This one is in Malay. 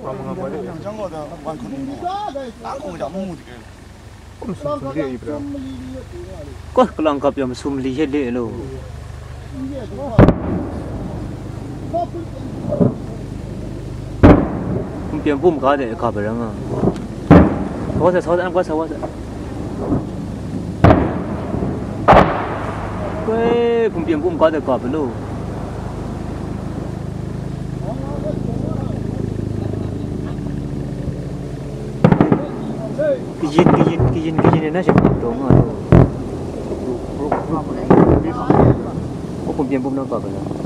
Jangan ada wan kuning. Aku nggak mau juga. Kau kelangkap yang sumli jadi lo. Kumpian bum kau ada kau berang ah. Kau saya kau saya. Kau kumpian bum kau ada kau belum. Kijin na siya ito nga ano. Kung kumpiyan bum na pa pala.